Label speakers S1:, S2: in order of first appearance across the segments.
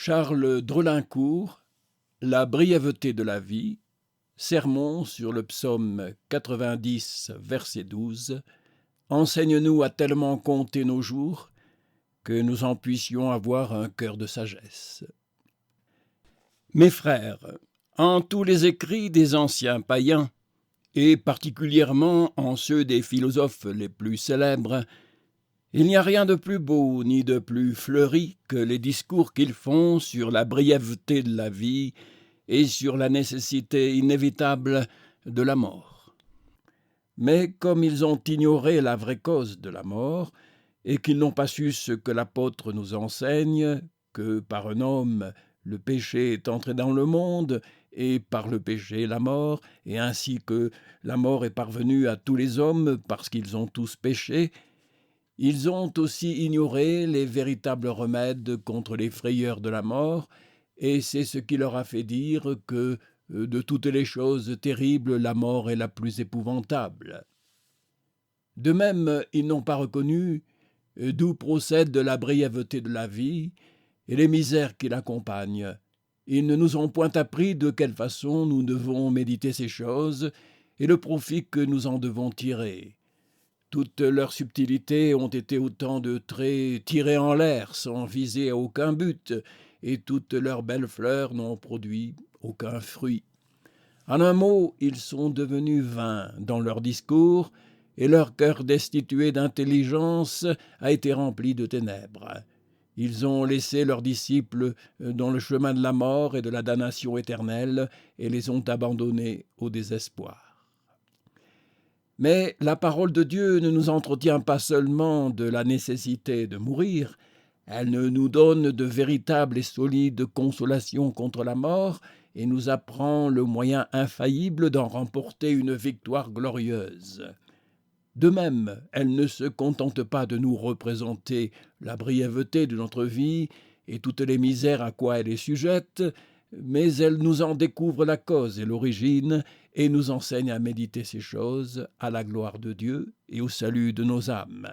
S1: Charles Drelincourt, La brièveté de la vie, sermon sur le psaume 90, verset 12. Enseigne-nous à tellement compter nos jours que nous en puissions avoir un cœur de sagesse. Mes frères, en tous les écrits des anciens païens, et particulièrement en ceux des philosophes les plus célèbres, il n'y a rien de plus beau ni de plus fleuri que les discours qu'ils font sur la brièveté de la vie et sur la nécessité inévitable de la mort. Mais comme ils ont ignoré la vraie cause de la mort, et qu'ils n'ont pas su ce que l'apôtre nous enseigne, que par un homme le péché est entré dans le monde, et par le péché la mort, et ainsi que la mort est parvenue à tous les hommes parce qu'ils ont tous péché, ils ont aussi ignoré les véritables remèdes contre les frayeurs de la mort, et c'est ce qui leur a fait dire que de toutes les choses terribles, la mort est la plus épouvantable. De même, ils n'ont pas reconnu d'où procède la brièveté de la vie et les misères qui l'accompagnent. Ils ne nous ont point appris de quelle façon nous devons méditer ces choses et le profit que nous en devons tirer. Toutes leurs subtilités ont été autant de traits tirés en l'air sans viser à aucun but, et toutes leurs belles fleurs n'ont produit aucun fruit. En un mot, ils sont devenus vains dans leur discours, et leur cœur destitué d'intelligence a été rempli de ténèbres. Ils ont laissé leurs disciples dans le chemin de la mort et de la damnation éternelle, et les ont abandonnés au désespoir. Mais la parole de Dieu ne nous entretient pas seulement de la nécessité de mourir, elle nous donne de véritables et solides consolations contre la mort et nous apprend le moyen infaillible d'en remporter une victoire glorieuse. De même, elle ne se contente pas de nous représenter la brièveté de notre vie et toutes les misères à quoi elle est sujette, mais elle nous en découvre la cause et l'origine et nous enseigne à méditer ces choses à la gloire de Dieu et au salut de nos âmes.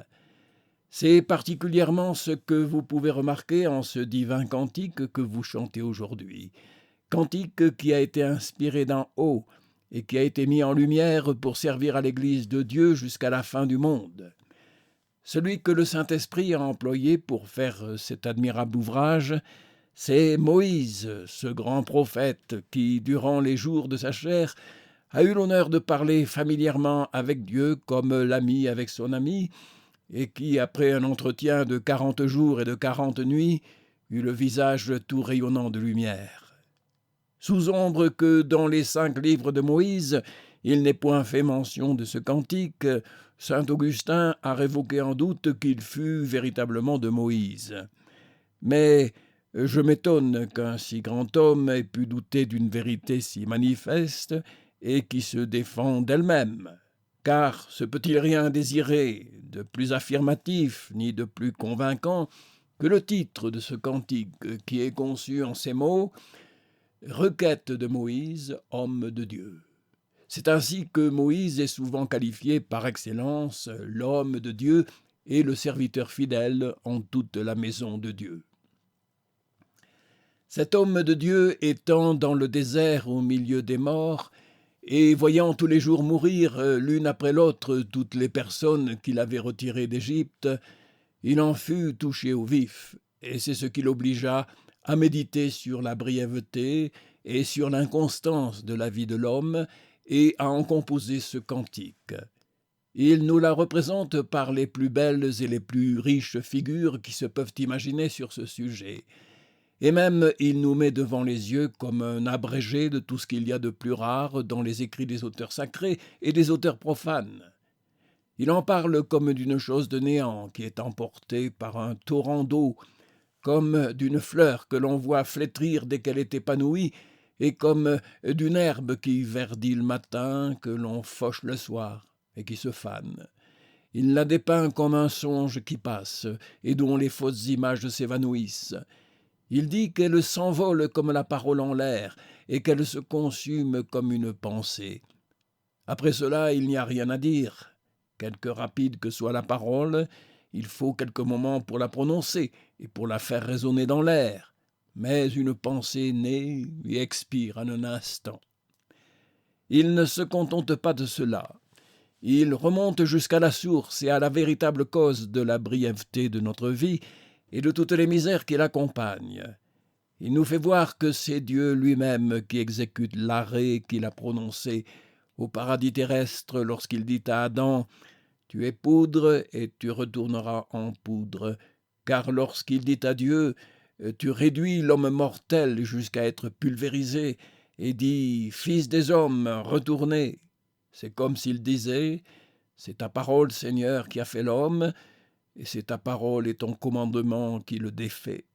S1: C'est particulièrement ce que vous pouvez remarquer en ce divin cantique que vous chantez aujourd'hui. Cantique qui a été inspiré d'en haut et qui a été mis en lumière pour servir à l'Église de Dieu jusqu'à la fin du monde. Celui que le Saint-Esprit a employé pour faire cet admirable ouvrage, c'est Moïse, ce grand prophète qui, durant les jours de sa chair, a eu l'honneur de parler familièrement avec Dieu comme l'ami avec son ami, et qui, après un entretien de 40 jours et de 40 nuits, eut le visage tout rayonnant de lumière. Sous ombre que dans les 5 livres de Moïse, il n'est point fait mention de ce cantique, saint Augustin a révoqué en doute qu'il fût véritablement de Moïse. Mais je m'étonne qu'un si grand homme ait pu douter d'une vérité si manifeste et qui se défend d'elle-même. Car se peut-il rien désirer de plus affirmatif ni de plus convaincant que le titre de ce cantique qui est conçu en ces mots « Requête de Moïse, homme de Dieu ». C'est ainsi que Moïse est souvent qualifié par excellence l'homme de Dieu et le serviteur fidèle en toute la maison de Dieu. Cet homme de Dieu étant dans le désert au milieu des morts, et voyant tous les jours mourir l'une après l'autre toutes les personnes qu'il avait retirées d'Égypte, il en fut touché au vif, et c'est ce qui l'obligea à méditer sur la brièveté et sur l'inconstance de la vie de l'homme, et à en composer ce cantique. Il nous la représente par les plus belles et les plus riches figures qui se peuvent imaginer sur ce sujet. Et même, il nous met devant les yeux comme un abrégé de tout ce qu'il y a de plus rare dans les écrits des auteurs sacrés et des auteurs profanes. Il en parle comme d'une chose de néant qui est emportée par un torrent d'eau, comme d'une fleur que l'on voit flétrir dès qu'elle est épanouie, et comme d'une herbe qui verdit le matin, que l'on fauche le soir et qui se fane. Il la dépeint comme un songe qui passe et dont les fausses images s'évanouissent. Il dit qu'elle s'envole comme la parole en l'air et qu'elle se consume comme une pensée. Après cela, il n'y a rien à dire. Quelque rapide que soit la parole, il faut quelques moments pour la prononcer et pour la faire résonner dans l'air. mais une pensée naît et expire en un instant. Il ne se contente pas de cela. Il remonte jusqu'à la source et à la véritable cause de la brièveté de notre vie et de toutes les misères qui l'accompagnent. Il nous fait voir que c'est Dieu lui-même qui exécute l'arrêt qu'il a prononcé au paradis terrestre lorsqu'il dit à Adam « Tu es poudre et tu retourneras en poudre », car lorsqu'il dit à Dieu « Tu réduis l'homme mortel jusqu'à être pulvérisé » et dit « Fils des hommes, retournez », c'est comme s'il disait « C'est ta parole, Seigneur, qui a fait l'homme, et c'est ta parole et ton commandement qui le défait.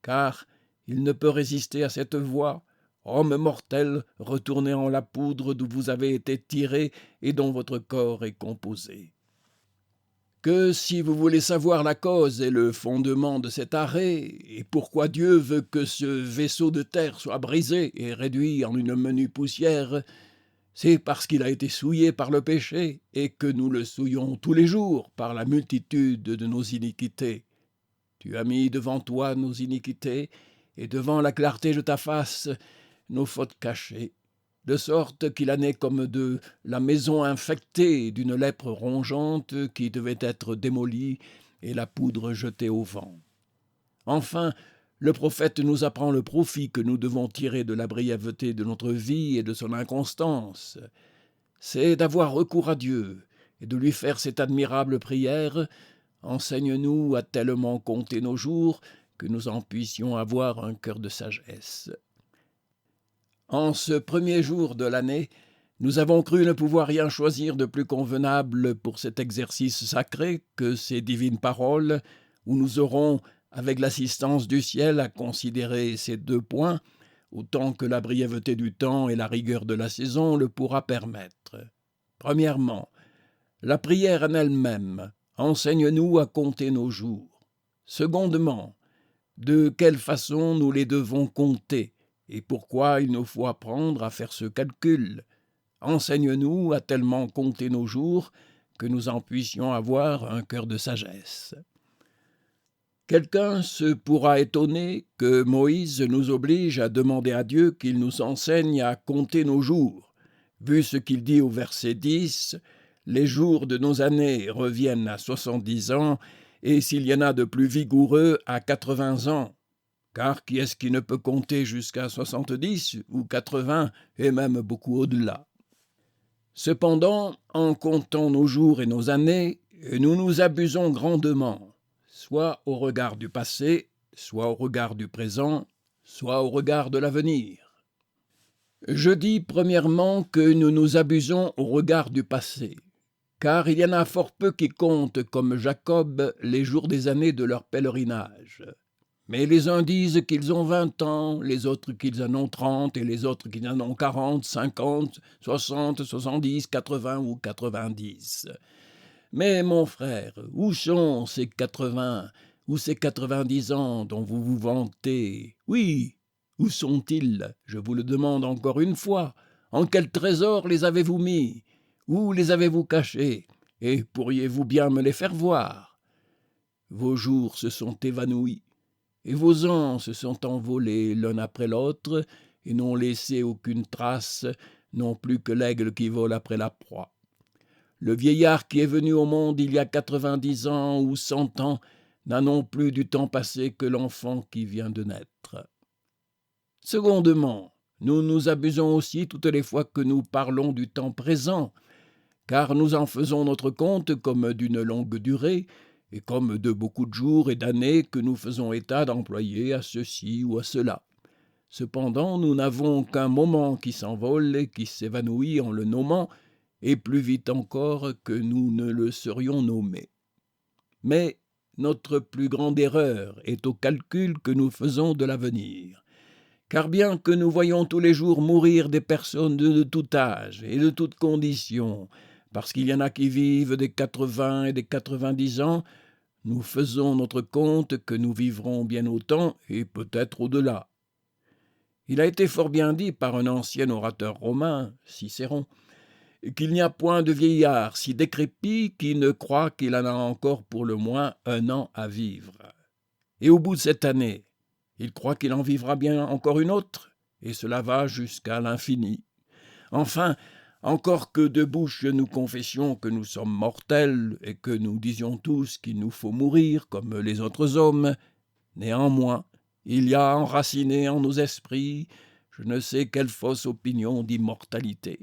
S1: Car il ne peut résister à cette voix. Homme mortel, retournez en la poudre d'où vous avez été tiré et dont votre corps est composé. » Que si vous voulez savoir la cause et le fondement de cet arrêt, et pourquoi Dieu veut que ce vaisseau de terre soit brisé et réduit en une menue poussière, c'est parce qu'il a été souillé par le péché et que nous le souillons tous les jours par la multitude de nos iniquités. Tu as mis devant toi nos iniquités et devant la clarté de ta face nos fautes cachées, de sorte qu'il en est comme de la maison infectée d'une lèpre rongeante qui devait être démolie et la poudre jetée au vent. Enfin, le prophète nous apprend le profit que nous devons tirer de la brièveté de notre vie et de son inconstance. C'est d'avoir recours à Dieu et de lui faire cette admirable prière « Enseigne-nous à tellement compter nos jours que nous en puissions avoir un cœur de sagesse. » En ce premier jour de l'année, nous avons cru ne pouvoir rien choisir de plus convenable pour cet exercice sacré que ces divines paroles, où nous aurons, avec l'assistance du ciel, à considérer ces 2 points, autant que la brièveté du temps et la rigueur de la saison le pourra permettre. Premièrement, la prière en elle-même, enseigne-nous à compter nos jours. Secondement, de quelle façon nous les devons compter, et pourquoi il nous faut apprendre à faire ce calcul. Enseigne-nous à tellement compter nos jours que nous en puissions avoir un cœur de sagesse. Quelqu'un se pourra étonner que Moïse nous oblige à demander à Dieu qu'il nous enseigne à compter nos jours, vu ce qu'il dit au verset 10, « Les jours de nos années reviennent à 70 ans, et s'il y en a de plus vigoureux, à 80 ans. » Car qui est-ce qui ne peut compter jusqu'à 70 ou 80 et même beaucoup au-delà? Cependant, en comptant nos jours et nos années, nous nous abusons grandement, soit au regard du passé, soit au regard du présent, soit au regard de l'avenir. Je dis premièrement que nous nous abusons au regard du passé, car il y en a fort peu qui comptent, comme Jacob, les jours des années de leur pèlerinage. Mais les uns disent qu'ils ont 20 ans, les autres qu'ils en ont 30, et les autres qu'ils en ont 40, 50, 60, 70, 80 ou 90. Mais mon frère, où sont ces 80 ou ces 90 ans dont vous vous vantez? Oui, où sont-ils? Je vous le demande encore une fois. En quel trésor les avez-vous mis? Où les avez-vous cachés? Et pourriez-vous bien me les faire voir? Vos jours se sont évanouis, et vos ans se sont envolés l'un après l'autre, et n'ont laissé aucune trace, non plus que l'aigle qui vole après la proie. Le vieillard qui est venu au monde il y a 90 ans ou 100 ans n'a non plus du temps passé que l'enfant qui vient de naître. Secondement, nous nous abusons aussi toutes les fois que nous parlons du temps présent, car nous en faisons notre compte comme d'une longue durée, et comme de beaucoup de jours et d'années que nous faisons état d'employer à ceci ou à cela. Cependant, nous n'avons qu'un moment qui s'envole et qui s'évanouit en le nommant, et plus vite encore que nous ne le serions nommé. Mais notre plus grande erreur est au calcul que nous faisons de l'avenir. Car bien que nous voyons tous les jours mourir des personnes de tout âge et de toutes conditions, parce qu'il y en a qui vivent des 80 et des 90 ans, nous faisons notre compte que nous vivrons bien autant et peut-être au-delà. Il a été fort bien dit par un ancien orateur romain, Cicéron, qu'il n'y a point de vieillard si décrépit qui ne croit qu'il en a encore pour le moins 1 an à vivre. Et au bout de cette année, Il croit qu'il en vivra bien encore une autre, et cela va jusqu'à l'infini. Enfin, encore que de bouche nous confessions que nous sommes mortels et que nous disions tous qu'il nous faut mourir comme les autres hommes, néanmoins, il y a enraciné en nos esprits je ne sais quelle fausse opinion d'immortalité.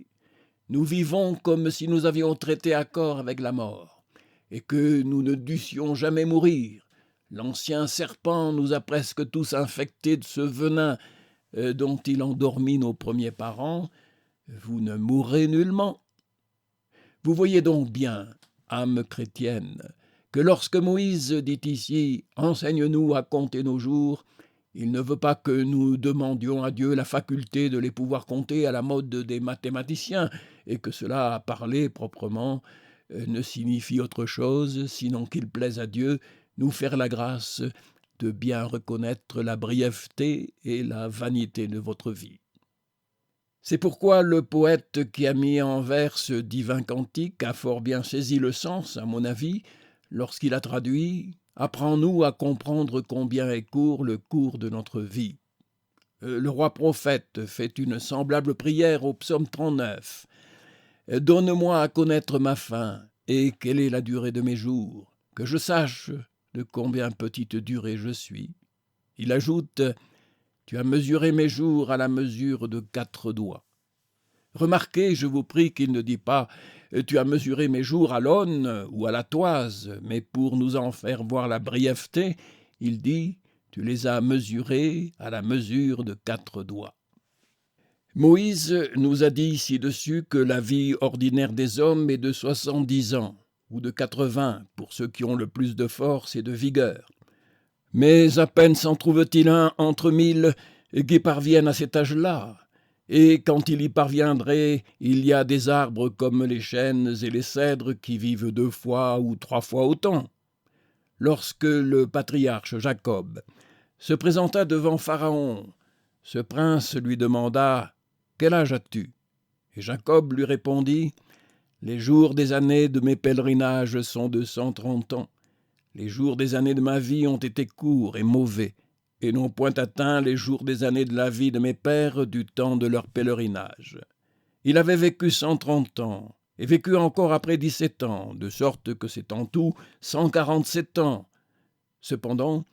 S1: Nous vivons comme si nous avions traité à corps avec la mort, et que nous ne dussions jamais mourir. L'ancien serpent nous a presque tous infectés de ce venin dont il endormit nos premiers parents. Vous ne mourrez nullement. Vous voyez donc bien, âme chrétienne, que lorsque Moïse dit ici « Enseigne-nous à compter nos jours », il ne veut pas que nous demandions à Dieu la faculté de les pouvoir compter à la mode des mathématiciens, et que cela, à parler proprement, ne signifie autre chose, sinon qu'il plaise à Dieu nous faire la grâce de bien reconnaître la brièveté et la vanité de votre vie. C'est pourquoi le poète qui a mis en vers ce divin cantique a fort bien saisi le sens, à mon avis, lorsqu'il a traduit « Apprends-nous à comprendre combien est court le cours de notre vie ». Le roi prophète fait une semblable prière au psaume 39. « Donne-moi à connaître ma fin, et quelle est la durée de mes jours, que je sache de combien petite durée je suis. » Il ajoute « Tu as mesuré mes jours à la mesure de 4 doigts. » Remarquez, je vous prie, qu'il ne dit pas « Tu as mesuré mes jours à l'aune ou à la toise », mais pour nous en faire voir la brièveté, il dit « Tu les as mesurés à la mesure de 4 doigts. » Moïse nous a dit ci-dessus que la vie ordinaire des hommes est de 70 ans, ou de 80 pour ceux qui ont le plus de force et de vigueur. Mais à peine s'en trouve-t-il un entre 1000 qui parviennent à cet âge-là. Et quand il y parviendrait, il y a des arbres comme les chênes et les cèdres qui vivent 2 fois ou 3 fois autant. Lorsque le patriarche Jacob se présenta devant Pharaon, ce prince lui demanda « Quel âge as-tu » Et Jacob lui répondit « Les jours des années de mes pèlerinages sont de 130 ans. Les jours des années de ma vie ont été courts et mauvais, et n'ont point atteint les jours des années de la vie de mes pères du temps de leur pèlerinage. Il avait vécu 130 ans, et vécu encore après 17 ans, de sorte que c'est en tout 147 ans. Cependant,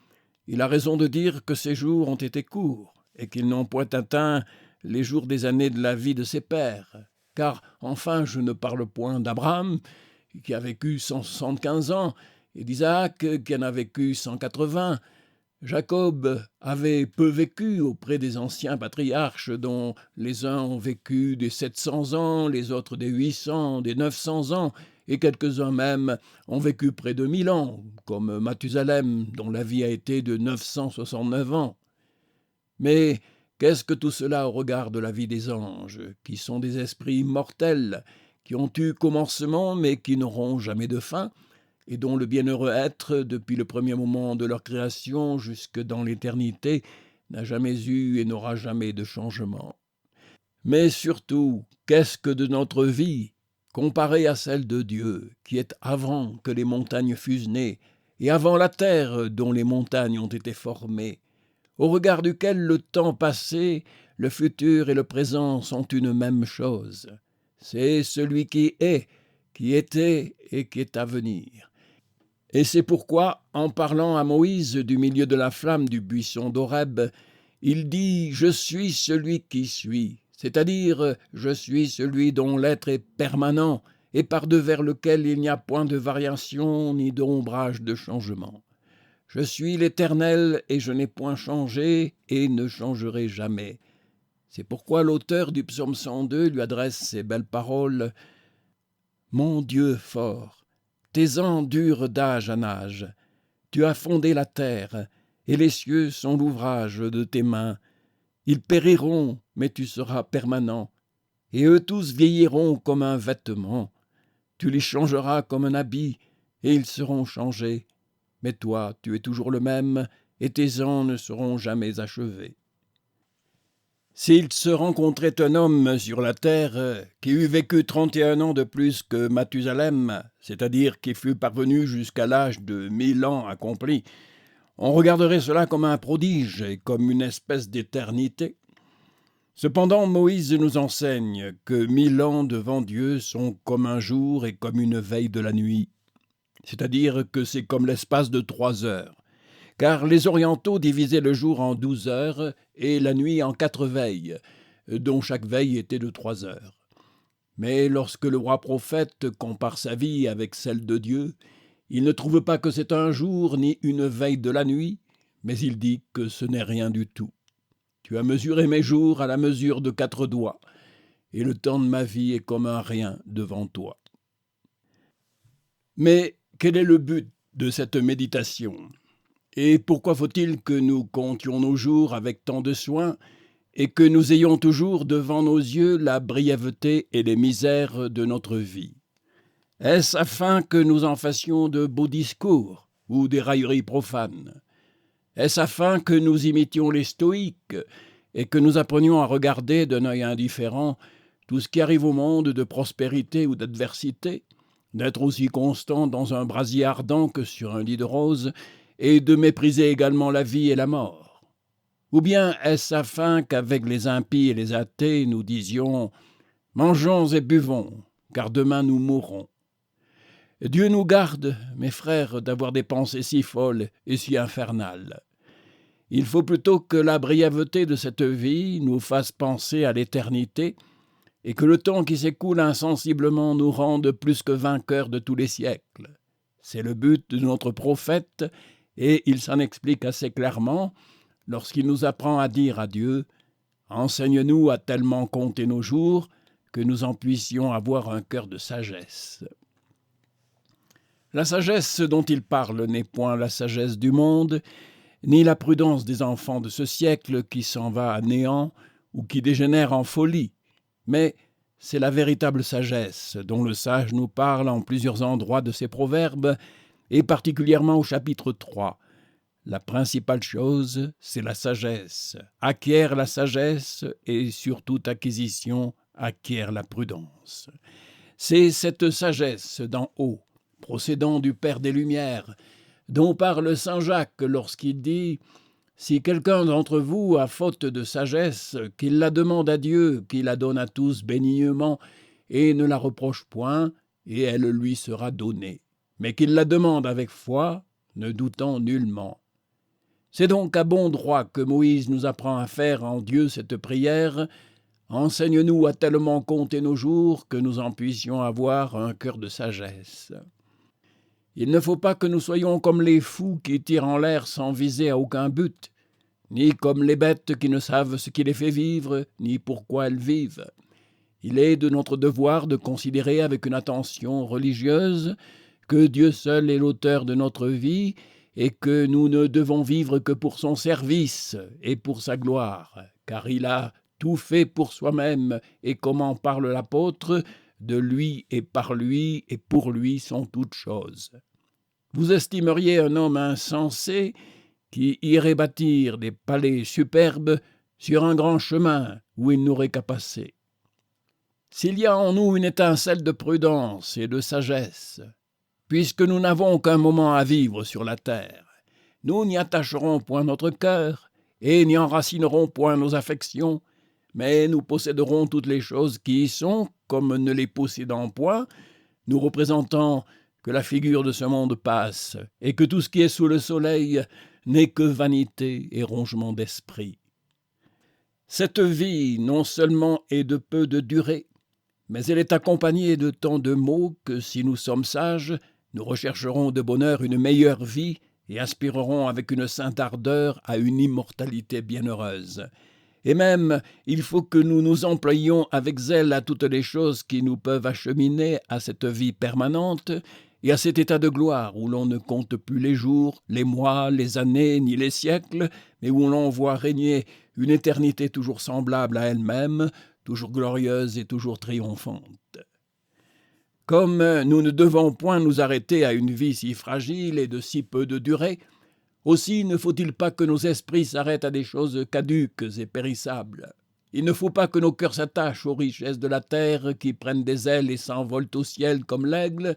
S1: il a raison de dire que ces jours ont été courts, et qu'ils n'ont point atteint les jours des années de la vie de ses pères. Car, enfin, je ne parle point d'Abraham, qui a vécu 175 ans, et d'Isaac, qui en a vécu 180. Jacob avait peu vécu auprès des anciens patriarches, dont les uns ont vécu des 700 ans, les autres des 800, des 900 ans, et quelques-uns même ont vécu près de 1000 ans, comme Mathusalem, dont la vie a été de 969 ans. Mais qu'est-ce que tout cela au regard de la vie des anges, qui sont des esprits immortels, qui ont eu commencement, mais qui n'auront jamais de fin, et dont le bienheureux être, depuis le premier moment de leur création jusque dans l'éternité, n'a jamais eu et n'aura jamais de changement. Mais surtout, qu'est-ce que de notre vie, comparée à celle de Dieu, qui est avant que les montagnes fussent nées, et avant la terre dont les montagnes ont été formées, au regard duquel le temps passé, le futur et le présent sont une même chose. C'est celui qui est, qui était et qui est à venir. Et c'est pourquoi, en parlant à Moïse du milieu de la flamme du buisson d'Horeb, il dit « Je suis celui qui suis », c'est-à-dire « Je suis celui dont l'être est permanent et par-devers lequel il n'y a point de variation ni d'ombrage de changement. Je suis l'Éternel et je n'ai point changé et ne changerai jamais. » C'est pourquoi l'auteur du psaume 102 lui adresse ces belles paroles « Mon Dieu fort, tes ans durent d'âge en âge. Tu as fondé la terre, et les cieux sont l'ouvrage de tes mains. Ils périront, mais tu seras permanent, et eux tous vieilliront comme un vêtement. Tu les changeras comme un habit, et ils seront changés. Mais toi, tu es toujours le même, et tes ans ne seront jamais achevés. » S'il se rencontrait un homme sur la terre qui eût vécu 31 ans de plus que Mathusalem, c'est-à-dire qui fût parvenu jusqu'à l'âge de 1000 ans accomplis, On regarderait cela comme un prodige et comme une espèce d'éternité. Cependant, Moïse nous enseigne que 1000 ans devant Dieu sont comme un jour et comme une veille de la nuit, c'est-à-dire que c'est comme l'espace de 3 heures, car les orientaux divisaient le jour en 12 heures et la nuit en 4 veilles, dont chaque veille était de 3 heures. Mais lorsque le roi prophète compare sa vie avec celle de Dieu, il ne trouve pas que c'est un jour ni une veille de la nuit, mais il dit que ce n'est rien du tout. Tu as mesuré mes jours à la mesure de 4 doigts, et le temps de ma vie est comme un rien devant toi. Mais quel est le but de cette méditation? Et pourquoi faut-il que nous comptions nos jours avec tant de soin et que nous ayons toujours devant nos yeux la brièveté et les misères de notre vie? Est-ce afin que nous en fassions de beaux discours ou des railleries profanes? Est-ce afin que nous imitions les stoïques et que nous apprenions à regarder d'un œil indifférent tout ce qui arrive au monde de prospérité ou d'adversité, d'être aussi constant dans un brasier ardent que sur un lit de roses, et de mépriser également la vie et la mort? Ou bien est-ce afin qu'avec les impies et les athées nous disions « Mangeons et buvons, car demain nous mourrons ». Dieu nous garde, mes frères, d'avoir des pensées si folles et si infernales. Il faut plutôt que la brièveté de cette vie nous fasse penser à l'éternité et que le temps qui s'écoule insensiblement nous rende plus que vainqueurs de tous les siècles. C'est le but de notre prophète et il s'en explique assez clairement lorsqu'il nous apprend à dire à Dieu « Enseigne-nous à tellement compter nos jours que nous en puissions avoir un cœur de sagesse. » La sagesse dont il parle n'est point la sagesse du monde, ni la prudence des enfants de ce siècle qui s'en va à néant ou qui dégénère en folie, mais c'est la véritable sagesse dont le sage nous parle en plusieurs endroits de ses proverbes, et particulièrement au chapitre 3. La principale chose, c'est la sagesse. Acquiert la sagesse et sur toute acquisition, acquiert la prudence. C'est cette sagesse d'en haut, procédant du Père des Lumières, dont parle saint Jacques lorsqu'il dit « Si quelqu'un d'entre vous a faute de sagesse, qu'il la demande à Dieu, qui la donne à tous bénignement, et ne la reproche point, et elle lui sera donnée. Mais qu'il la demande avec foi, ne doutant nullement. » C'est donc à bon droit que Moïse nous apprend à faire en Dieu cette prière « Enseigne-nous à tellement compter nos jours que nous en puissions avoir un cœur de sagesse. » Il ne faut pas que nous soyons comme les fous qui tirent en l'air sans viser à aucun but, ni comme les bêtes qui ne savent ce qui les fait vivre, ni pourquoi elles vivent. Il est de notre devoir de considérer avec une attention religieuse que Dieu seul est l'auteur de notre vie et que nous ne devons vivre que pour son service et pour sa gloire, car il a tout fait pour soi-même, et comme en parle l'apôtre, de lui et par lui et pour lui sont toutes choses. Vous estimeriez un homme insensé qui irait bâtir des palais superbes sur un grand chemin où il n'aurait qu'à passer. S'il y a en nous une étincelle de prudence et de sagesse, puisque nous n'avons qu'un moment à vivre sur la terre, nous n'y attacherons point notre cœur et n'y enracinerons point nos affections, mais nous posséderons toutes les choses qui y sont, comme ne les possédant point, nous représentant que la figure de ce monde passe, et que tout ce qui est sous le soleil n'est que vanité et rongement d'esprit. Cette vie non seulement est de peu de durée, mais elle est accompagnée de tant de maux que, si nous sommes sages, nous rechercherons de bonne heure une meilleure vie et aspirerons avec une sainte ardeur à une immortalité bienheureuse. Et même, il faut que nous nous employions avec zèle à toutes les choses qui nous peuvent acheminer à cette vie permanente et à cet état de gloire où l'on ne compte plus les jours, les mois, les années, ni les siècles, mais où l'on voit régner une éternité toujours semblable à elle-même, toujours glorieuse et toujours triomphante. Comme nous ne devons point nous arrêter à une vie si fragile et de si peu de durée, aussi ne faut-il pas que nos esprits s'arrêtent à des choses caduques et périssables. Il ne faut pas que nos cœurs s'attachent aux richesses de la terre qui prennent des ailes et s'envolent au ciel comme l'aigle,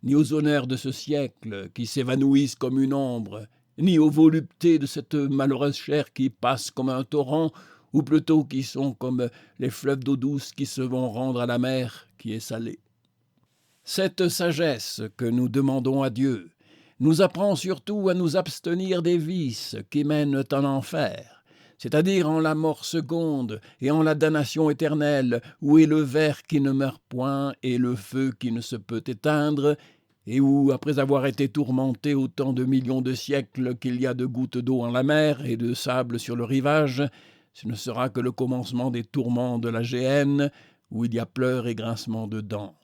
S1: ni aux honneurs de ce siècle qui s'évanouissent comme une ombre ni aux voluptés de cette malheureuse chair qui passe comme un torrent, ou plutôt qui sont comme les fleuves d'eau douce qui se vont rendre à la mer qui est salée. Cette sagesse que nous demandons à Dieu nous apprend surtout à nous abstenir des vices qui mènent en enfer, c'est-à-dire en la mort seconde et en la damnation éternelle, où est le ver qui ne meurt point et le feu qui ne se peut éteindre, et où, après avoir été tourmenté autant de millions de siècles qu'il y a de gouttes d'eau en la mer et de sable sur le rivage, ce ne sera que le commencement des tourments de la géhenne, où il y a pleurs et grincements de dents.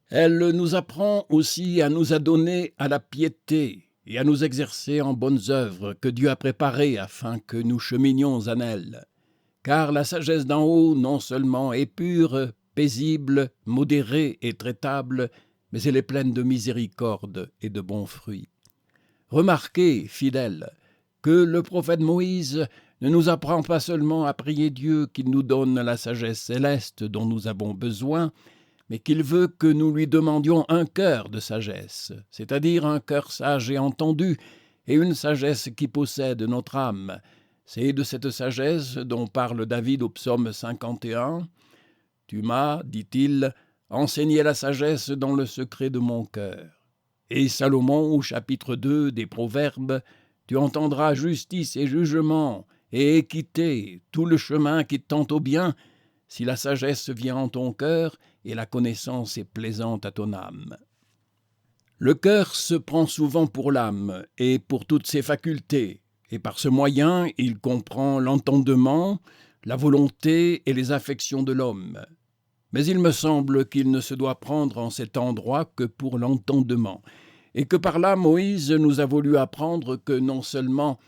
S1: Elle nous apprend aussi à nous adonner à la piété et à nous exercer en bonnes œuvres que Dieu a préparées afin que nous cheminions en elles. Car la sagesse d'en haut non seulement est pure, paisible, modérée et traitable, mais elle est pleine de miséricorde et de bons fruits. Remarquez, fidèles, que le prophète Moïse ne nous apprend pas seulement à prier Dieu qu'il nous donne la sagesse céleste dont nous avons besoin, mais qu'il veut que nous lui demandions un cœur de sagesse, c'est-à-dire un cœur sage et entendu, et une sagesse qui possède notre âme. C'est de cette sagesse dont parle David au psaume 51. « Tu m'as, dit-il, enseigné la sagesse dans le secret de mon cœur. » Et Salomon, au chapitre 2 des Proverbes, « Tu entendras justice et jugement, et équité, tout le chemin qui tend au bien, si la sagesse vient en ton cœur, et la connaissance est plaisante à ton âme. » Le cœur se prend souvent pour l'âme et pour toutes ses facultés, et par ce moyen il comprend l'entendement, la volonté et les affections de l'homme. Mais il me semble qu'il ne se doit prendre en cet endroit que pour l'entendement, et que par là Moïse nous a voulu apprendre que non seulement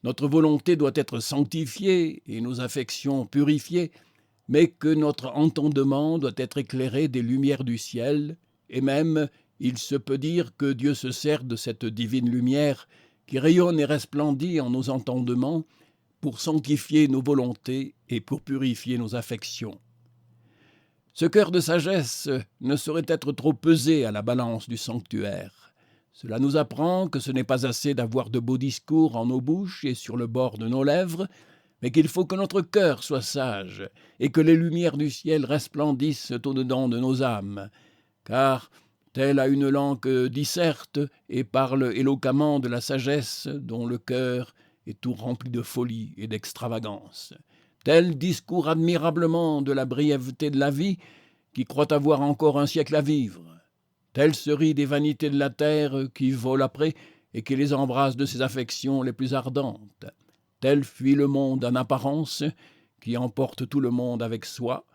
S1: notre volonté doit être sanctifiée et nos affections purifiées, mais que notre entendement doit être éclairé des lumières du ciel, et même, il se peut dire que Dieu se sert de cette divine lumière qui rayonne et resplendit en nos entendements pour sanctifier nos volontés et pour purifier nos affections. Ce cœur de sagesse ne saurait être trop pesé à la balance du sanctuaire. Cela nous apprend que ce n'est pas assez d'avoir de beaux discours en nos bouches et sur le bord de nos lèvres, mais qu'il faut que notre cœur soit sage et que les lumières du ciel resplendissent au-dedans de nos âmes. Car, tel a une langue disserte et parle éloquemment de la sagesse dont le cœur est tout rempli de folie et d'extravagance. Tel discours admirablement de la brièveté de la vie qui croit avoir encore un siècle à vivre. Tel se rit des vanités de la terre qui vole après et qui les embrasse de ses affections les plus ardentes. Tel fuit le monde en apparence, qui emporte tout le monde avec soi,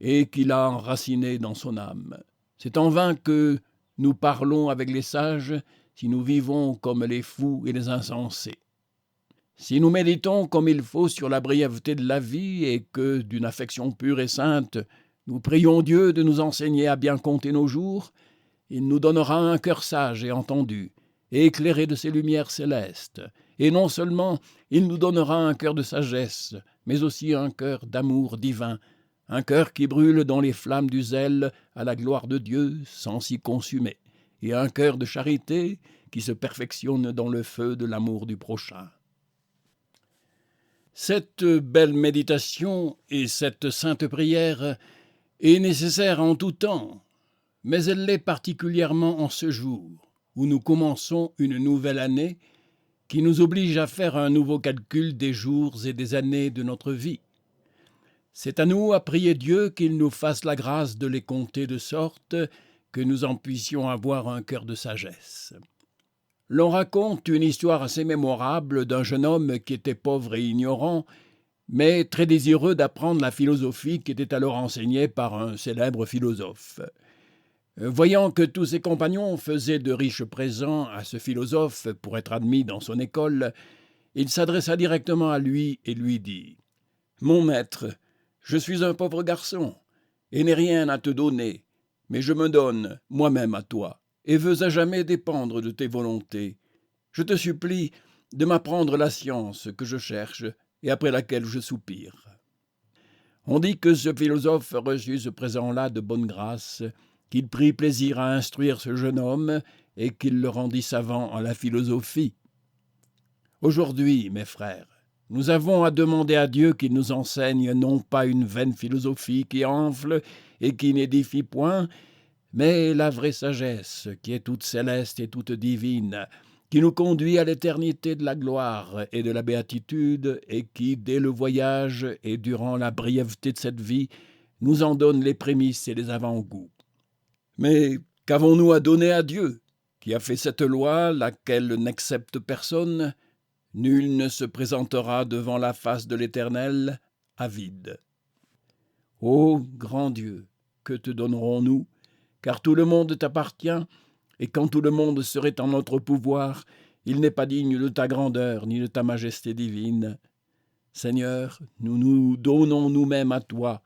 S1: et qui l'a enraciné dans son âme. C'est en vain que nous parlons avec les sages, si nous vivons comme les fous et les insensés. Si nous méditons comme il faut sur la brièveté de la vie, et que, d'une affection pure et sainte, nous prions Dieu de nous enseigner à bien compter nos jours, il nous donnera un cœur sage et entendu, et éclairé de ses lumières célestes. Et non seulement il nous donnera un cœur de sagesse, mais aussi un cœur d'amour divin, un cœur qui brûle dans les flammes du zèle à la gloire de Dieu sans s'y consumer, et un cœur de charité qui se perfectionne dans le feu de l'amour du prochain. Cette belle méditation et cette sainte prière est nécessaire en tout temps, mais elle l'est particulièrement en ce jour, où nous commençons une nouvelle année qui nous oblige à faire un nouveau calcul des jours et des années de notre vie. C'est à nous à prier Dieu qu'il nous fasse la grâce de les compter de sorte que nous en puissions avoir un cœur de sagesse. L'on raconte une histoire assez mémorable d'un jeune homme qui était pauvre et ignorant, mais très désireux d'apprendre la philosophie qui était alors enseignée par un célèbre philosophe. Voyant que tous ses compagnons faisaient de riches présents à ce philosophe pour être admis dans son école, il s'adressa directement à lui et lui dit « Mon maître, je suis un pauvre garçon et n'ai rien à te donner, mais je me donne moi-même à toi et veux à jamais dépendre de tes volontés. Je te supplie de m'apprendre la science que je cherche et après laquelle je soupire. » On dit que ce philosophe reçut ce présent-là de bonne grâce, qu'il prit plaisir à instruire ce jeune homme et qu'il le rendit savant en la philosophie. Aujourd'hui, mes frères, nous avons à demander à Dieu qu'il nous enseigne non pas une vaine philosophie qui enfle et qui n'édifie point, mais la vraie sagesse, qui est toute céleste et toute divine, qui nous conduit à l'éternité de la gloire et de la béatitude, et qui, dès le voyage et durant la brièveté de cette vie, nous en donne les prémices et les avant-goûts. Mais qu'avons-nous à donner à Dieu, qui a fait cette loi, laquelle n'accepte personne? Nul ne se présentera devant la face de l'Éternel à vide. Ô grand Dieu, que te donnerons-nous? Car tout le monde t'appartient, et quand tout le monde serait en notre pouvoir, il n'est pas digne de ta grandeur ni de ta majesté divine. Seigneur, nous nous donnons nous-mêmes à toi.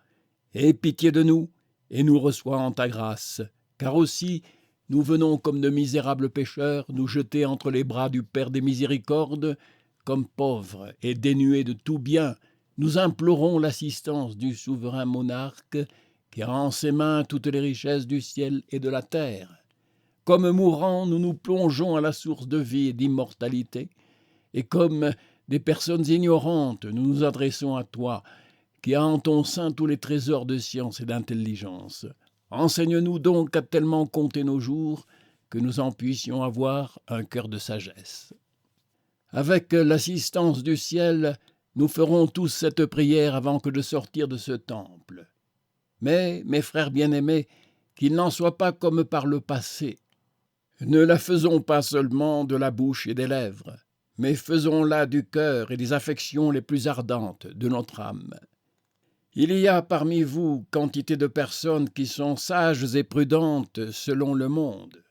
S1: Aie pitié de nous, et nous reçois en ta grâce. Car aussi, nous venons comme de misérables pécheurs, nous jeter entre les bras du Père des miséricordes, comme pauvres et dénués de tout bien, nous implorons l'assistance du souverain monarque, qui a en ses mains toutes les richesses du ciel et de la terre. Comme mourants, nous nous plongeons à la source de vie et d'immortalité, et comme des personnes ignorantes, nous nous adressons à toi, qui as en ton sein tous les trésors de science et d'intelligence. Enseigne-nous donc à tellement compter nos jours, que nous en puissions avoir un cœur de sagesse. Avec l'assistance du ciel, nous ferons tous cette prière avant que de sortir de ce temple. Mais, mes frères bien-aimés, qu'il n'en soit pas comme par le passé. Ne la faisons pas seulement de la bouche et des lèvres, mais faisons-la du cœur et des affections les plus ardentes de notre âme. Il y a parmi vous quantité de personnes qui sont sages et prudentes selon le monde,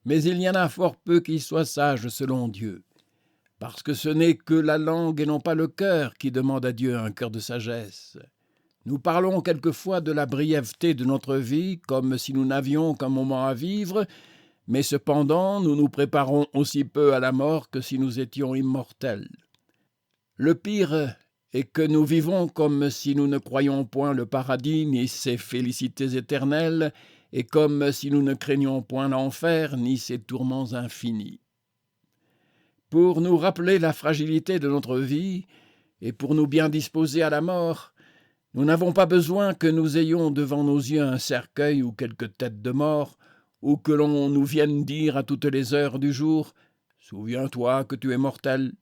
S1: mais il y en a fort peu qui soient sages selon Dieu, parce que ce n'est que la langue et non pas le cœur qui demande à Dieu un cœur de sagesse. Nous parlons quelquefois de la brièveté de notre vie, comme si nous n'avions qu'un moment à vivre, mais cependant nous nous préparons aussi peu à la mort que si nous étions immortels. Le pire est que nous vivons comme si nous ne croyions point le paradis ni ses félicités éternelles, et comme si nous ne craignions point l'enfer ni ses tourments infinis. Pour nous rappeler la fragilité de notre vie, et pour nous bien disposer à la mort, nous n'avons pas besoin que nous ayons devant nos yeux un cercueil ou quelque tête de mort, ou que l'on nous vienne dire à toutes les heures du jour « Souviens-toi que tu es mortel »,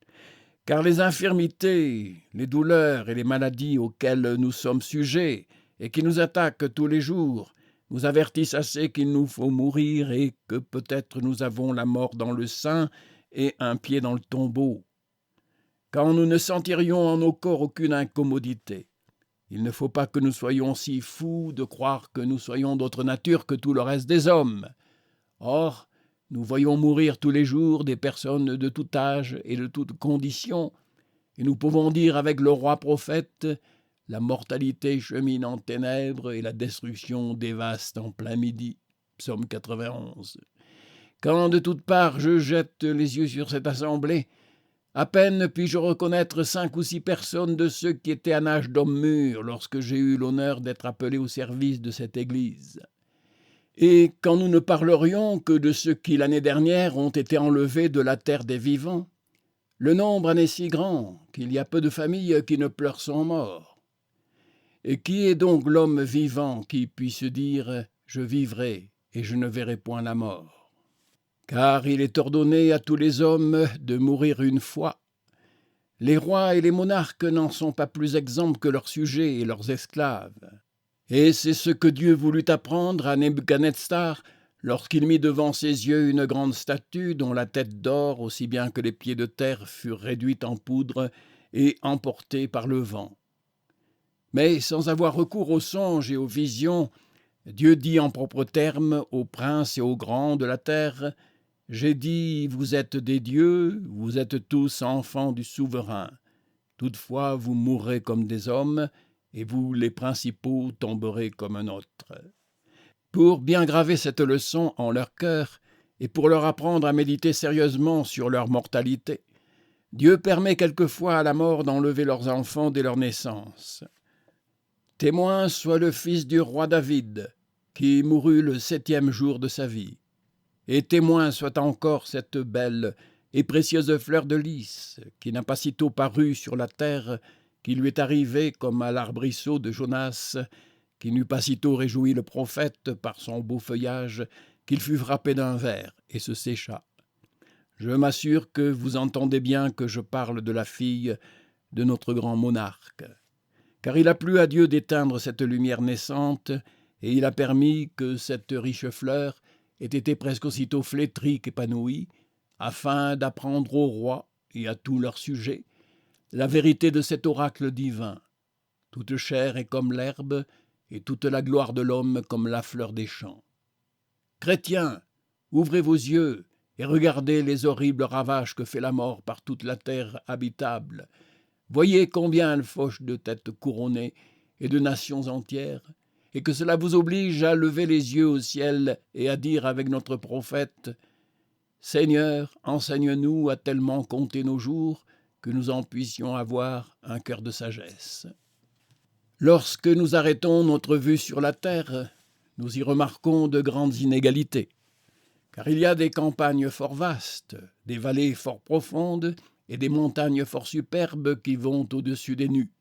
S1: car les infirmités, les douleurs et les maladies auxquelles nous sommes sujets et qui nous attaquent tous les jours nous avertissent assez qu'il nous faut mourir et que peut-être nous avons la mort dans le sein et un pied dans le tombeau. Quand nous ne sentirions en nos corps aucune incommodité, il ne faut pas que nous soyons si fous de croire que nous soyons d'autre nature que tout le reste des hommes. Or, nous voyons mourir tous les jours des personnes de tout âge et de toute condition, et nous pouvons dire avec le roi prophète « La mortalité chemine en ténèbres et la destruction dévaste en plein midi » Psaume 91. Quand de toutes parts je jette les yeux sur cette assemblée, à peine puis-je reconnaître 5 ou 6 personnes de ceux qui étaient à l'âge d'homme mûr lorsque j'ai eu l'honneur d'être appelé au service de cette Église. Et quand nous ne parlerions que de ceux qui l'année dernière ont été enlevés de la terre des vivants, le nombre en est si grand qu'il y a peu de familles qui ne pleurent son mort. Et qui est donc l'homme vivant qui puisse dire « Je vivrai et je ne verrai point la mort » car il est ordonné à tous les hommes de mourir une fois. Les rois et les monarques n'en sont pas plus exempts que leurs sujets et leurs esclaves. Et c'est ce que Dieu voulut apprendre à Nebuchadnezzar lorsqu'il mit devant ses yeux une grande statue dont la tête d'or aussi bien que les pieds de terre furent réduits en poudre et emportés par le vent. Mais sans avoir recours aux songes et aux visions, Dieu dit en propres termes aux princes et aux grands de la terre « J'ai dit, vous êtes des dieux, vous êtes tous enfants du souverain. Toutefois, vous mourrez comme des hommes, et vous, les principaux, tomberez comme un autre. » Pour bien graver cette leçon en leur cœur, et pour leur apprendre à méditer sérieusement sur leur mortalité, Dieu permet quelquefois à la mort d'enlever leurs enfants dès leur naissance. Témoin soit le fils du roi David, qui mourut le 7e jour de sa vie. Et témoin soit encore cette belle et précieuse fleur de lys, qui n'a pas sitôt paru sur la terre, qui lui est arrivée comme à l'arbrisseau de Jonas, qui n'eut pas sitôt réjoui le prophète par son beau feuillage, qu'il fut frappé d'un ver et se sécha. Je m'assure que vous entendez bien que je parle de la fille de notre grand monarque. Car il a plu à Dieu d'éteindre cette lumière naissante, et il a permis que cette riche fleur ait été presque aussitôt flétrie qu'épanouie, afin d'apprendre aux rois et à tous leurs sujets la vérité de cet oracle divin. Toute chair est comme l'herbe, et toute la gloire de l'homme comme la fleur des champs. Chrétiens, ouvrez vos yeux et regardez les horribles ravages que fait la mort par toute la terre habitable. Voyez combien elle fauche de têtes couronnées et de nations entières, et que cela vous oblige à lever les yeux au ciel et à dire avec notre prophète « Seigneur, enseigne-nous à tellement compter nos jours que nous en puissions avoir un cœur de sagesse. » Lorsque nous arrêtons notre vue sur la terre, nous y remarquons de grandes inégalités, car il y a des campagnes fort vastes, des vallées fort profondes et des montagnes fort superbes qui vont au-dessus des nues.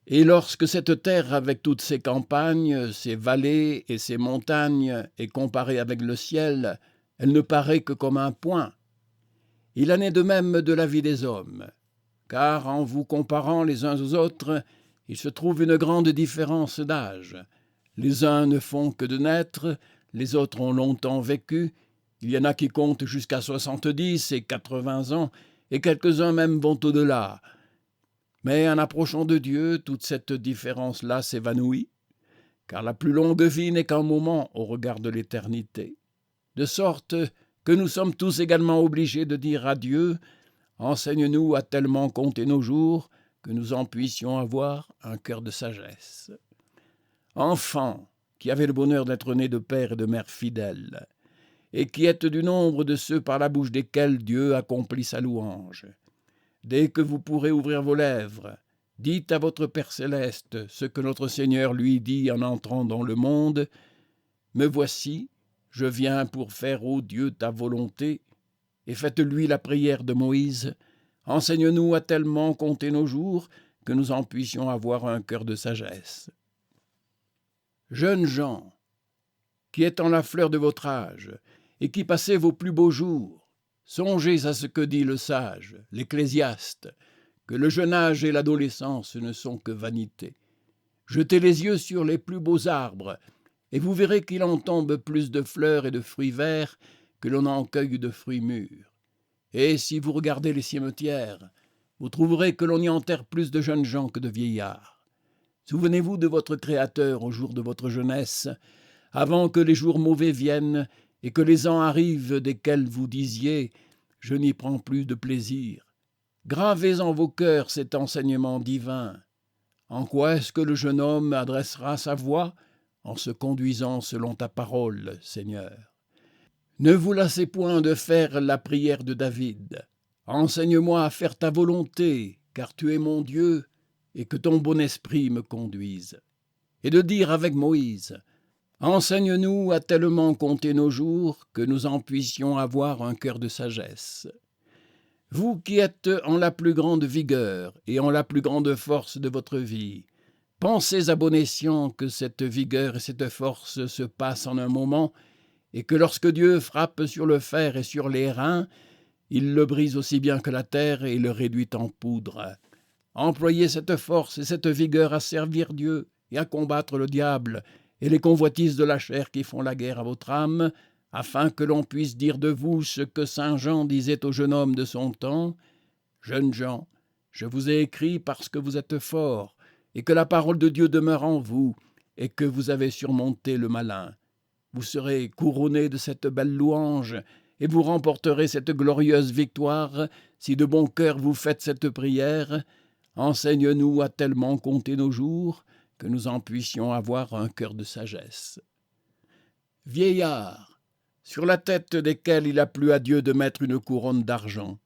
S1: Et lorsque cette terre, avec toutes ses campagnes, ses vallées et ses montagnes, est comparée avec le ciel, elle ne paraît que comme un point. Il en est de même de la vie des hommes, car en vous comparant les uns aux autres, il se trouve une grande différence d'âge. Les uns ne font que de naître, les autres ont longtemps vécu, il y en a qui comptent jusqu'à 70 et 80 ans, et quelques-uns même vont au-delà. Mais en approchant de Dieu, toute cette différence-là s'évanouit, car la plus longue vie n'est qu'un moment au regard de l'éternité. De sorte que nous sommes tous également obligés de dire à Dieu « Enseigne-nous à tellement compter nos jours que nous en puissions avoir un cœur de sagesse. » Enfants, qui avez le bonheur d'être nés de père et de mère fidèles, et qui êtes du nombre de ceux par la bouche desquels Dieu accomplit sa louange, dès que vous pourrez ouvrir vos lèvres, dites à votre Père céleste ce que notre Seigneur lui dit en entrant dans le monde. « Me voici, je viens pour faire, ô Dieu, ta volonté. » Et faites-lui la prière de Moïse. « Enseigne-nous à tellement compter nos jours que nous en puissions avoir un cœur de sagesse. » Jeunes gens, qui êtes en la fleur de votre âge, et qui passez vos plus beaux jours, songez à ce que dit le sage, l'Ecclésiaste, que le jeune âge et l'adolescence ne sont que vanité. Jetez les yeux sur les plus beaux arbres, et vous verrez qu'il en tombe plus de fleurs et de fruits verts que l'on en cueille de fruits mûrs. Et si vous regardez les cimetières, vous trouverez que l'on y enterre plus de jeunes gens que de vieillards. Souvenez-vous de votre Créateur au jour de votre jeunesse, avant que les jours mauvais viennent et que les ans arrivent desquels vous disiez « Je n'y prends plus de plaisir ». Gravez en vos cœurs cet enseignement divin. En quoi est-ce que le jeune homme adressera sa voix? En se conduisant selon ta parole, Seigneur. Ne vous lassez point de faire la prière de David. Enseigne-moi à faire ta volonté, car tu es mon Dieu, et que ton bon esprit me conduise. Et de dire avec Moïse, enseigne-nous à tellement compter nos jours que nous en puissions avoir un cœur de sagesse. Vous qui êtes en la plus grande vigueur et en la plus grande force de votre vie, pensez à bon escient que cette vigueur et cette force se passent en un moment, et que lorsque Dieu frappe sur le fer et sur les reins, il le brise aussi bien que la terre et le réduit en poudre. Employez cette force et cette vigueur à servir Dieu et à combattre le diable et les convoitises de la chair qui font la guerre à votre âme, afin que l'on puisse dire de vous ce que saint Jean disait aux jeunes hommes de son temps. « Jeunes gens, je vous ai écrit parce que vous êtes forts, et que la parole de Dieu demeure en vous, et que vous avez surmonté le malin. Vous serez couronnés de cette belle louange, et vous remporterez cette glorieuse victoire, si de bon cœur vous faites cette prière. Enseigne-nous à tellement compter nos jours, que nous en puissions avoir un cœur de sagesse. » Vieillards, sur la tête desquels il a plu à Dieu de mettre une couronne d'argent,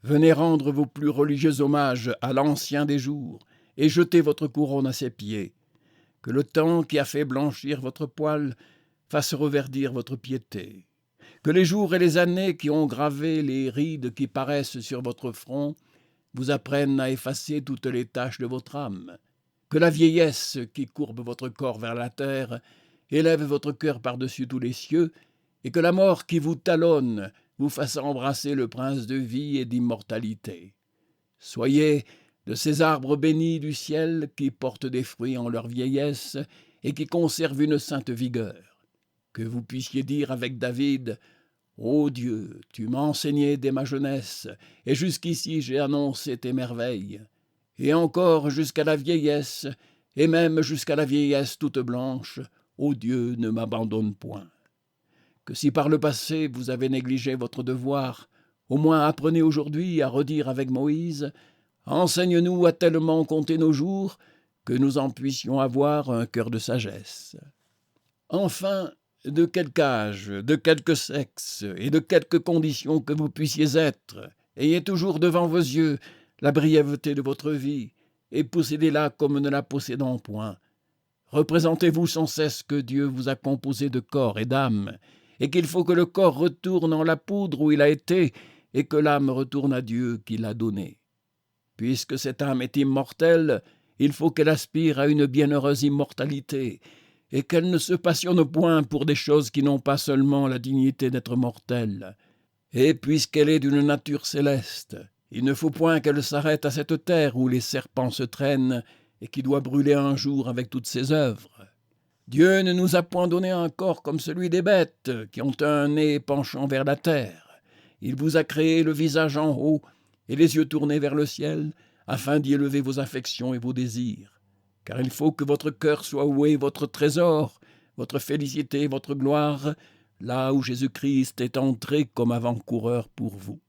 S1: venez rendre vos plus religieux hommages à l'Ancien des jours, et jetez votre couronne à ses pieds. Que le temps qui a fait blanchir votre poil fasse reverdir votre piété. Que les jours et les années qui ont gravé les rides qui paraissent sur votre front vous apprennent à effacer toutes les taches de votre âme. Que la vieillesse qui courbe votre corps vers la terre élève votre cœur par-dessus tous les cieux, et que la mort qui vous talonne vous fasse embrasser le prince de vie et d'immortalité. Soyez de ces arbres bénis du ciel qui portent des fruits en leur vieillesse et qui conservent une sainte vigueur. Que vous puissiez dire avec David « Ô Dieu, tu m'as enseigné dès ma jeunesse, et jusqu'ici j'ai annoncé tes merveilles. Et encore jusqu'à la vieillesse, et même jusqu'à la vieillesse toute blanche, ô Dieu, ne m'abandonne point. » Que si par le passé vous avez négligé votre devoir, au moins apprenez aujourd'hui à redire avec Moïse « Enseigne-nous à tellement compter nos jours que nous en puissions avoir un cœur de sagesse. » Enfin, de quelque âge, de quelque sexe et de quelque condition que vous puissiez être, ayez toujours devant vos yeux la brièveté de votre vie et possédez-la comme ne la possédant point. Représentez-vous sans cesse que Dieu vous a composé de corps et d'âme, et qu'il faut que le corps retourne en la poudre où il a été, et que l'âme retourne à Dieu qui l'a donnée. Puisque cette âme est immortelle, il faut qu'elle aspire à une bienheureuse immortalité, et qu'elle ne se passionne point pour des choses qui n'ont pas seulement la dignité d'être mortelles. Et puisqu'elle est d'une nature céleste, il ne faut point qu'elle s'arrête à cette terre où les serpents se traînent et qui doit brûler un jour avec toutes ses œuvres. Dieu ne nous a point donné un corps comme celui des bêtes, qui ont un nez penchant vers la terre. Il vous a créé le visage en haut et les yeux tournés vers le ciel, afin d'y élever vos affections et vos désirs. Car il faut que votre cœur soit où est votre trésor, votre félicité, votre gloire, là où Jésus-Christ est entré comme avant-coureur pour vous.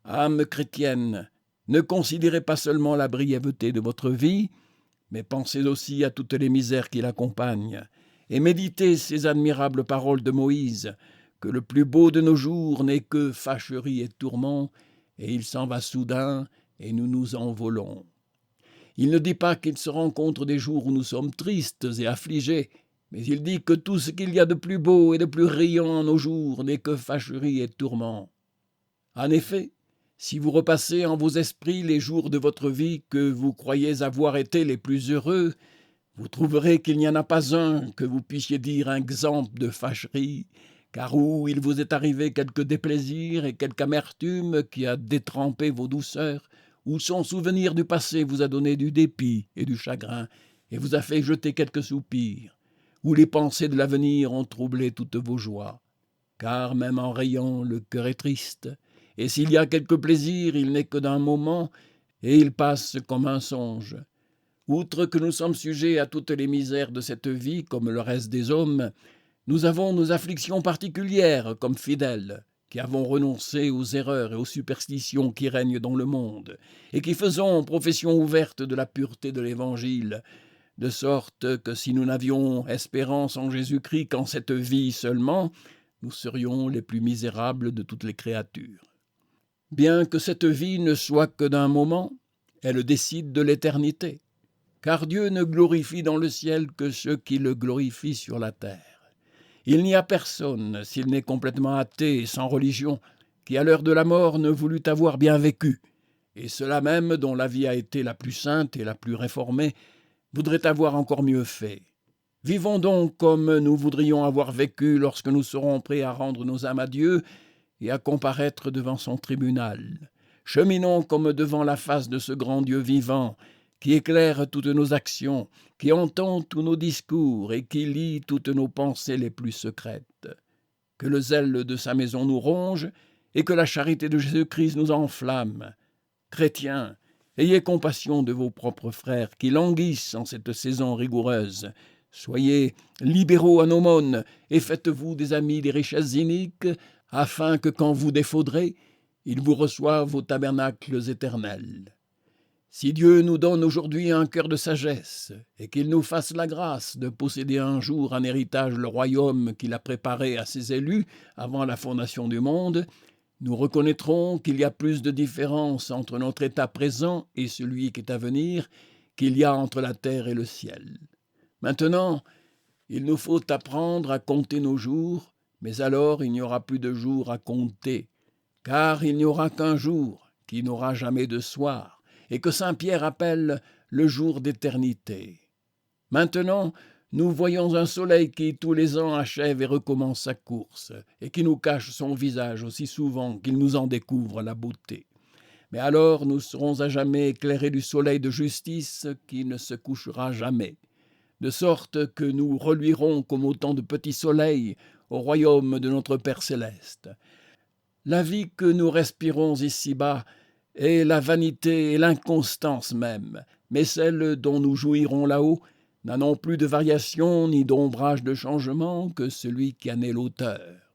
S1: Âme chrétienne, ne considérez pas seulement la brièveté de votre vie, mais pensez aussi à toutes les misères qui l'accompagnent, et méditez ces admirables paroles de Moïse, que le plus beau de nos jours n'est que fâcherie et tourment, et il s'en va soudain, et nous nous envolons. Il ne dit pas qu'il se rencontre des jours où nous sommes tristes et affligés, mais il dit que tout ce qu'il y a de plus beau et de plus riant en nos jours n'est que fâcherie et tourment. En effet, si vous repassez en vos esprits les jours de votre vie que vous croyez avoir été les plus heureux, vous trouverez qu'il n'y en a pas un que vous puissiez dire un exemple de fâcherie, car où il vous est arrivé quelque déplaisir et quelque amertume qui a détrempé vos douceurs, où son souvenir du passé vous a donné du dépit et du chagrin, et vous a fait jeter quelques soupirs, où les pensées de l'avenir ont troublé toutes vos joies. Car même en riant, le cœur est triste, et s'il y a quelque plaisir, il n'est que d'un moment, et il passe comme un songe. Outre que nous sommes sujets à toutes les misères de cette vie, comme le reste des hommes, nous avons nos afflictions particulières comme fidèles, qui avons renoncé aux erreurs et aux superstitions qui règnent dans le monde, et qui faisons profession ouverte de la pureté de l'Évangile, de sorte que si nous n'avions espérance en Jésus-Christ qu'en cette vie seulement, nous serions les plus misérables de toutes les créatures. Bien que cette vie ne soit que d'un moment, elle décide de l'éternité, car Dieu ne glorifie dans le ciel que ceux qui le glorifient sur la terre. Il n'y a personne, s'il n'est complètement athée et sans religion, qui à l'heure de la mort ne voulut avoir bien vécu, et ceux-là même dont la vie a été la plus sainte et la plus réformée voudraient avoir encore mieux fait. Vivons donc comme nous voudrions avoir vécu lorsque nous serons prêts à rendre nos âmes à Dieu et à comparaître devant son tribunal. Cheminons comme devant la face de ce grand Dieu vivant, qui éclaire toutes nos actions, qui entend tous nos discours et qui lit toutes nos pensées les plus secrètes. Que le zèle de sa maison nous ronge et que la charité de Jésus-Christ nous enflamme. Chrétiens, ayez compassion de vos propres frères qui languissent en cette saison rigoureuse. Soyez libéraux en aumône et faites-vous des amis des richesses iniques, afin que quand vous défaudrez, ils vous reçoivent aux tabernacles éternels. Si Dieu nous donne aujourd'hui un cœur de sagesse, et qu'il nous fasse la grâce de posséder un jour en héritage le royaume qu'il a préparé à ses élus avant la fondation du monde, nous reconnaîtrons qu'il y a plus de différence entre notre état présent et celui qui est à venir qu'il y a entre la terre et le ciel. Maintenant, il nous faut apprendre à compter nos jours, mais alors il n'y aura plus de jours à compter, car il n'y aura qu'un jour qui n'aura jamais de soir, et que saint Pierre appelle le jour d'éternité. Maintenant, nous voyons un soleil qui tous les ans achève et recommence sa course, et qui nous cache son visage aussi souvent qu'il nous en découvre la beauté. Mais alors nous serons à jamais éclairés du soleil de justice qui ne se couchera jamais, de sorte que nous reluirons comme autant de petits soleils au royaume de notre Père céleste. La vie que nous respirons ici-bas est la vanité et l'inconstance même, mais celle dont nous jouirons là-haut n'a non plus de variation ni d'ombrage de changement que celui qui en est l'auteur.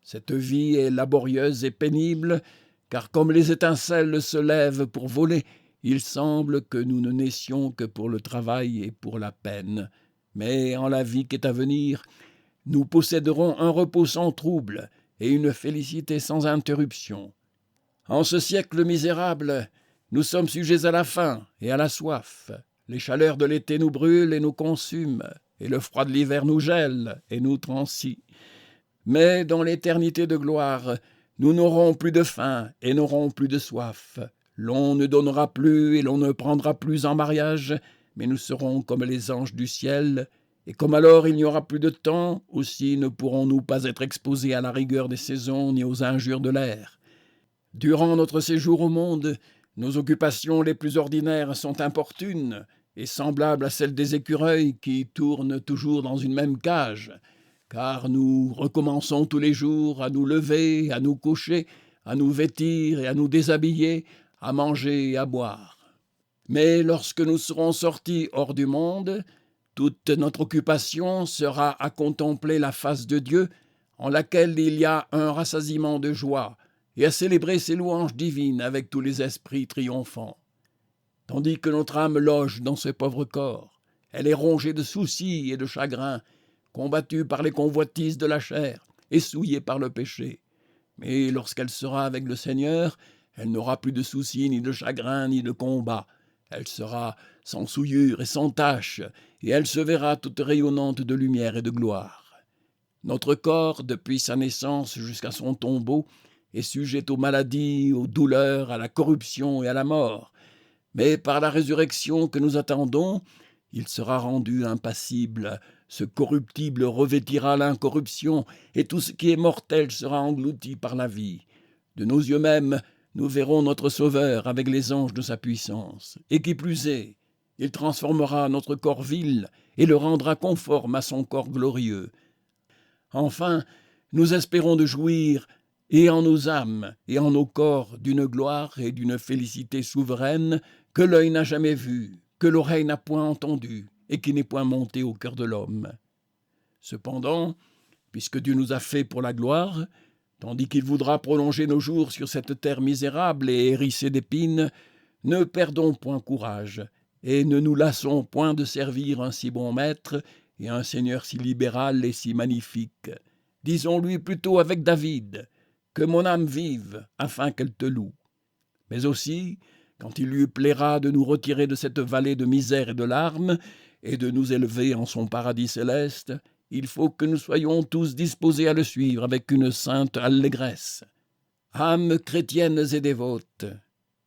S1: Cette vie est laborieuse et pénible, car comme les étincelles se lèvent pour voler, il semble que nous ne naissions que pour le travail et pour la peine. Mais en la vie qui est à venir, nous posséderons un repos sans trouble et une félicité sans interruption. En ce siècle misérable, nous sommes sujets à la faim et à la soif. Les chaleurs de l'été nous brûlent et nous consument, et le froid de l'hiver nous gèle et nous transcie. Mais dans l'éternité de gloire, nous n'aurons plus de faim et n'aurons plus de soif. L'on ne donnera plus et l'on ne prendra plus en mariage, mais nous serons comme les anges du ciel, et comme alors il n'y aura plus de temps, aussi ne pourrons-nous pas être exposés à la rigueur des saisons ni aux injures de l'air. Durant notre séjour au monde, nos occupations les plus ordinaires sont importunes et semblables à celles des écureuils qui tournent toujours dans une même cage, car nous recommençons tous les jours à nous lever, à nous coucher, à nous vêtir et à nous déshabiller, à manger et à boire. Mais lorsque nous serons sortis hors du monde, toute notre occupation sera à contempler la face de Dieu, en laquelle il y a un rassasiement de joie, et à célébrer ses louanges divines avec tous les esprits triomphants. Tandis que notre âme loge dans ce pauvre corps, elle est rongée de soucis et de chagrins, combattue par les convoitises de la chair et souillée par le péché. Mais lorsqu'elle sera avec le Seigneur, elle n'aura plus de soucis, ni de chagrins, ni de combats. Elle sera sans souillure et sans tache, et elle se verra toute rayonnante de lumière et de gloire. Notre corps, depuis sa naissance jusqu'à son tombeau, est sujet aux maladies, aux douleurs, à la corruption et à la mort. Mais par la résurrection que nous attendons, il sera rendu impassible. Ce corruptible revêtira l'incorruption, et tout ce qui est mortel sera englouti par la vie. De nos yeux mêmes, nous verrons notre Sauveur avec les anges de sa puissance. Et qui plus est, il transformera notre corps vil et le rendra conforme à son corps glorieux. Enfin, nous espérons de jouir, et en nos âmes et en nos corps, d'une gloire et d'une félicité souveraine que l'œil n'a jamais vue, que l'oreille n'a point entendue, et qui n'est point montée au cœur de l'homme. Cependant, puisque Dieu nous a fait pour la gloire, tandis qu'il voudra prolonger nos jours sur cette terre misérable et hérissée d'épines, ne perdons point courage, et ne nous lassons point de servir un si bon maître et un Seigneur si libéral et si magnifique. Disons-lui plutôt avec David, que mon âme vive, afin qu'elle te loue. Mais aussi, quand il lui plaira de nous retirer de cette vallée de misère et de larmes, et de nous élever en son paradis céleste, il faut que nous soyons tous disposés à le suivre avec une sainte allégresse. Âmes chrétiennes et dévotes,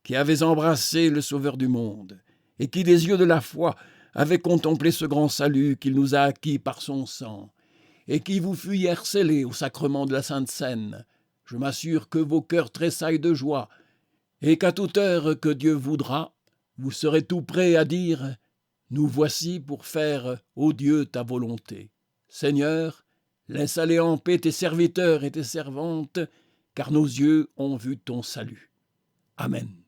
S1: qui avez embrassé le Sauveur du monde, et qui des yeux de la foi avez contemplé ce grand salut qu'il nous a acquis par son sang, et qui vous fut hier scellé au sacrement de la Sainte Seine, je m'assure que vos cœurs tressaillent de joie, et qu'à toute heure que Dieu voudra, vous serez tout prêts à dire « Nous voici pour faire, ô Dieu, ta volonté. Seigneur, laisse aller en paix tes serviteurs et tes servantes, car nos yeux ont vu ton salut. » Amen.